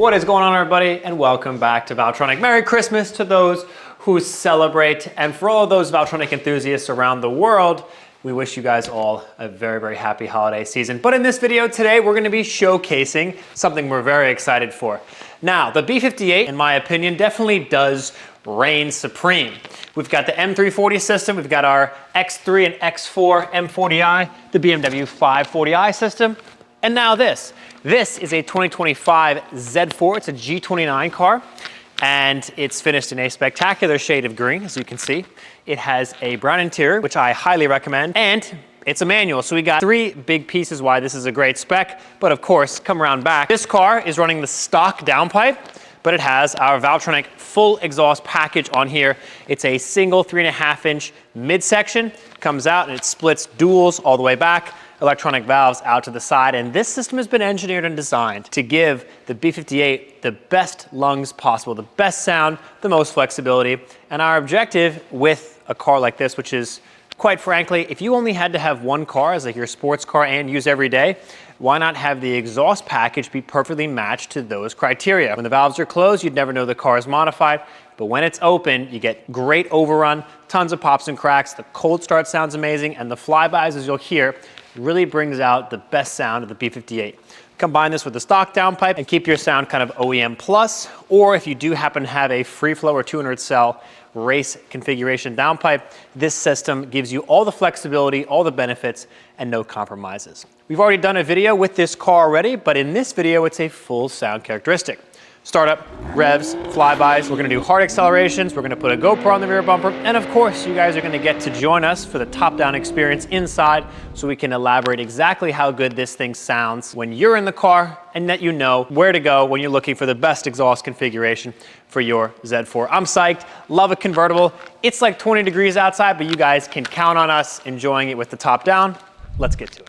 What is going on, everybody, and welcome back to Valvetronic. Merry Christmas to those who celebrate, and for all of those Valvetronic enthusiasts around the world, we wish you guys all a very, very happy holiday season. But in this video today, we're going to be showcasing something we're very excited for. Now, the B58, in my opinion, definitely does reign supreme. We've got the M340 system, we've got our X3 and X4 M40i, the BMW 540i system, and now this. This is a 2025 Z4, it's a G29 car, and it's finished in a spectacular shade of green, as you can see. It has a brown interior, which I highly recommend, and it's a manual, so we got three big pieces why this is a great spec, but of course, come around back. This car is running the stock downpipe, but it has our Valvetronic full exhaust package on here. It's a single 3.5-inch midsection, comes out and it splits duals all the way back, electronic valves out to the side, and this system has been engineered and designed to give the B58 the best lungs possible, the best sound, the most flexibility, and our objective with a car like this, which is, quite frankly, if you only had to have one car as like your sports car and use every day, why not have the exhaust package be perfectly matched to those criteria? When the valves are closed, you'd never know the car is modified, but when it's open, you get great overrun, tons of pops and cracks, the cold start sounds amazing, and the flybys, as you'll hear, really brings out the best sound of the B58. Combine this with the stock downpipe and keep your sound kind of OEM plus, or if you do happen to have a free flow or 200 cell race configuration downpipe, this system gives you all the flexibility, all the benefits, and no compromises. We've already done a video with this car already, but in this video, it's a full sound characteristic. Startup, revs, flybys, we're gonna do hard accelerations, we're gonna put a GoPro on the rear bumper, and of course, you guys are gonna get to join us for the top-down experience inside so we can elaborate exactly how good this thing sounds when you're in the car and that you know where to go when you're looking for the best exhaust configuration for your Z4. I'm psyched, love a convertible. It's like 20 degrees outside, but you guys can count on us enjoying it with the top down. Let's get to it.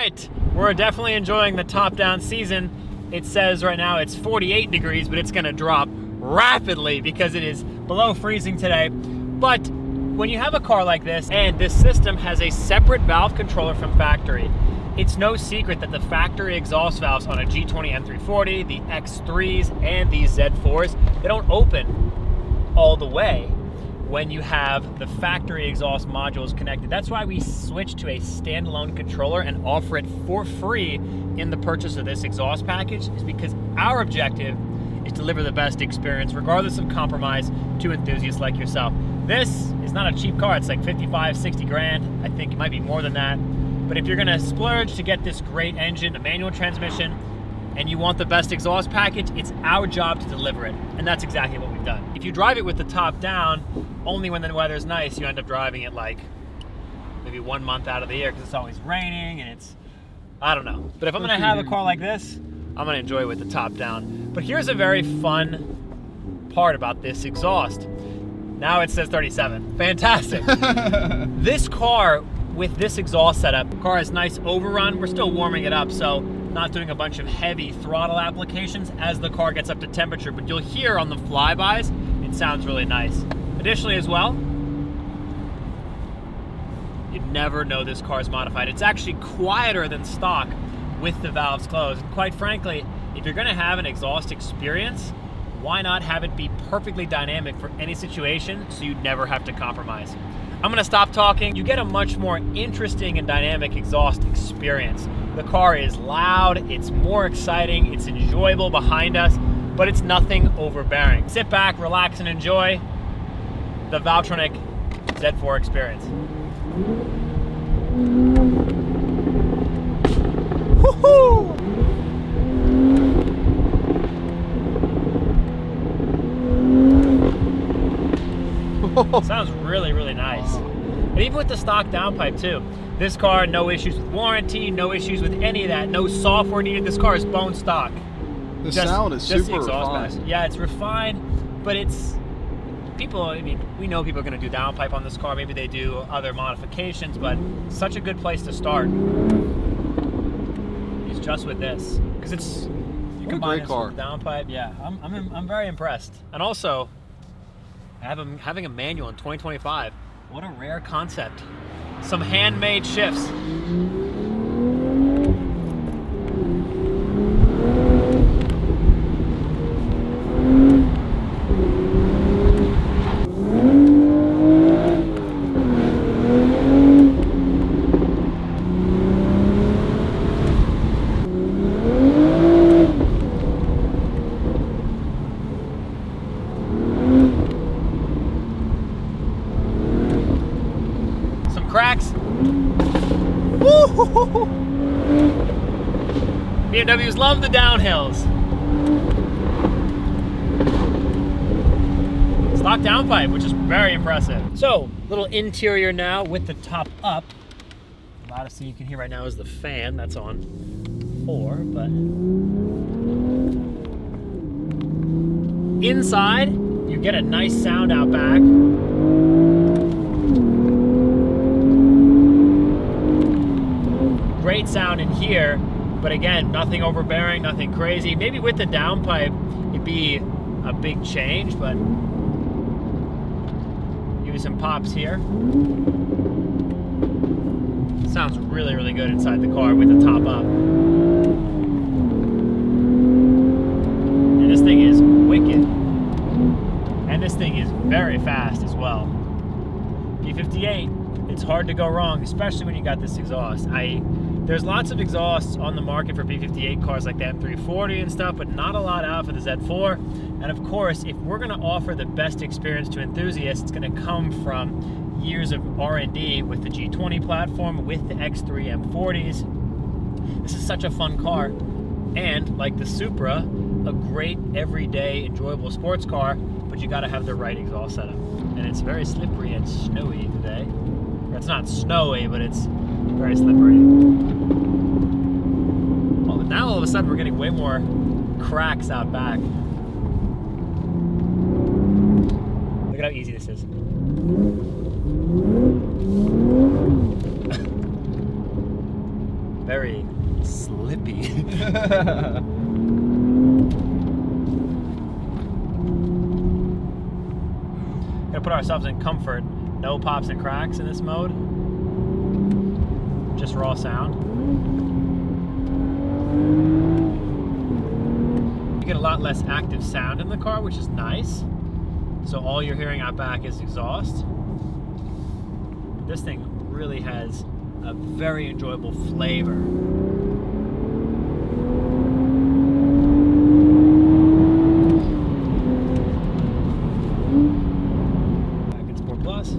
right, we're definitely enjoying the top-down season. It says right now it's 48 degrees, but it's gonna drop rapidly because it is below freezing today. But when you have a car like this, and this system has a separate valve controller from factory, it's no secret that the factory exhaust valves on a G20 M340, the X3s, and these Z4s, they don't open all the way when you have the factory exhaust modules connected. That's why we switched to a standalone controller and offer it for free in the purchase of this exhaust package, is because our objective is to deliver the best experience regardless of compromise to enthusiasts like yourself. This is not a cheap car. It's like 55, 60 grand. I think it might be more than that. But if you're gonna splurge to get this great engine, a manual transmission, and you want the best exhaust package, it's our job to deliver it. And that's exactly what we've done. If you drive it with the top down, only when the weather's nice, you end up driving it like maybe 1 month out of the year because it's always raining and it's, I don't know. But if I'm gonna have a car like this, I'm gonna enjoy it with the top down. But here's a very fun part about this exhaust. Now it says 37, fantastic. This car with this exhaust setup, the car has nice overrun. We're still warming it up, so not doing a bunch of heavy throttle applications as the car gets up to temperature, but you'll hear on the flybys, it sounds really nice. Additionally as well, you'd never know this car is modified. It's actually quieter than stock with the valves closed. And quite frankly, if you're gonna have an exhaust experience, why not have it be perfectly dynamic for any situation so you'd never have to compromise? I'm gonna stop talking. You get a much more interesting and dynamic exhaust experience. The car is loud, it's more exciting, it's enjoyable behind us, but it's nothing overbearing. Sit back, relax, and enjoy the Valvetronic Z4 Experience. Woohoo! Sounds really, really nice. And even with the stock downpipe too. This car, no issues with warranty, no issues with any of that, no software needed. This car is bone stock. The sound is super refined. Yeah, it's refined, but it's, people, I mean, we know people are gonna do downpipe on this car. Maybe they do other modifications, but such a good place to start is just with this. Because it's, you combine this with downpipe, yeah, I'm very impressed. And also, having a manual in 2025, what a rare concept. Some handmade shifts. Cracks. Woo-hoo-hoo-hoo. BMWs love the downhills. Stock downpipe, which is very impressive. So, little interior now with the top up. The loudest thing you can hear right now is the fan. That's on 4, but inside, you get a nice sound out back. Great sound in here, but again, nothing overbearing, nothing crazy. Maybe with the downpipe, it'd be a big change, but give you some pops here. Sounds really, really good inside the car with the top up. And this thing is wicked. And this thing is very fast as well. B58, it's hard to go wrong, especially when you got this exhaust. There's lots of exhausts on the market for B58 cars like the M340 and stuff, but not a lot out for the Z4. And of course, if we're gonna offer the best experience to enthusiasts, it's gonna come from years of R&D with the G20 platform, with the X3 M40s. This is such a fun car. And like the Supra, a great everyday enjoyable sports car, but you gotta have the right exhaust setup. And it's very slippery and snowy today. Or it's not snowy, but it's very slippery. Well, but now all of a sudden we're getting way more cracks out back. Look at how easy this is. Very slippy. Gonna put ourselves in comfort. No pops and cracks in this mode. Just raw sound. You get a lot less active sound in the car, which is nice. So all you're hearing out back is exhaust. This thing really has a very enjoyable flavor. Back in Sport Plus.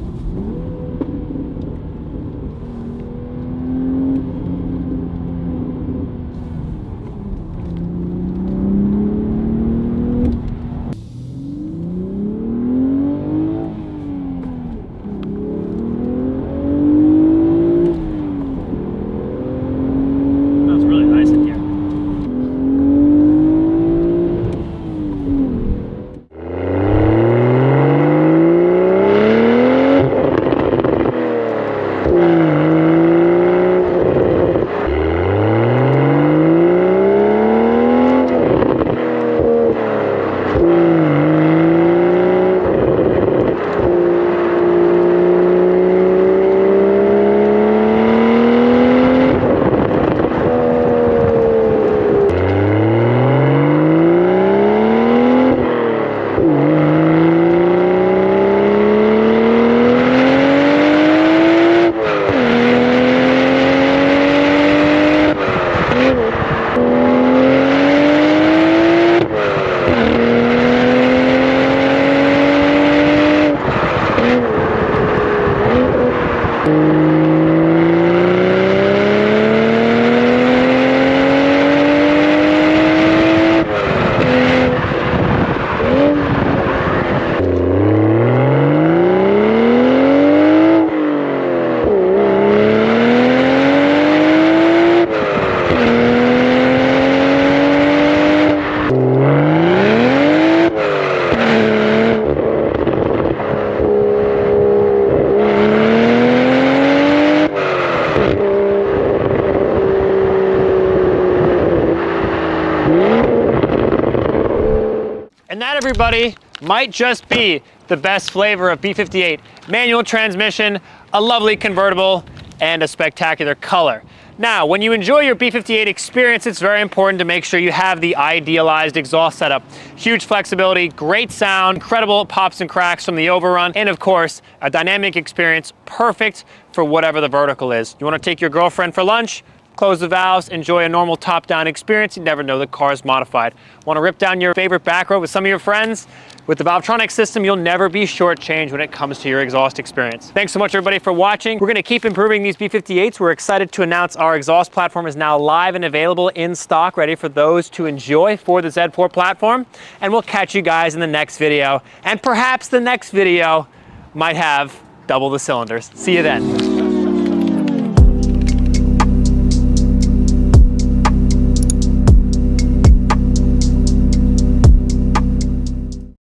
And that, everybody, might just be the best flavor of B58. Manual transmission, a lovely convertible, and a spectacular color. Now, when you enjoy your B58 experience, it's very important to make sure you have the idealized exhaust setup. Huge flexibility, great sound, incredible pops and cracks from the overrun, and of course, a dynamic experience perfect for whatever the vertical is. You want to take your girlfriend for lunch? Close the valves, enjoy a normal top-down experience. You never know the car is modified. Want to rip down your favorite back road with some of your friends? With the Valvetronic system, you'll never be shortchanged when it comes to your exhaust experience. Thanks so much, everybody, for watching. We're going to keep improving these B58s. We're excited to announce our exhaust platform is now live and available in stock, ready for those to enjoy for the Z4 platform. And we'll catch you guys in the next video. And perhaps the next video might have double the cylinders. See you then.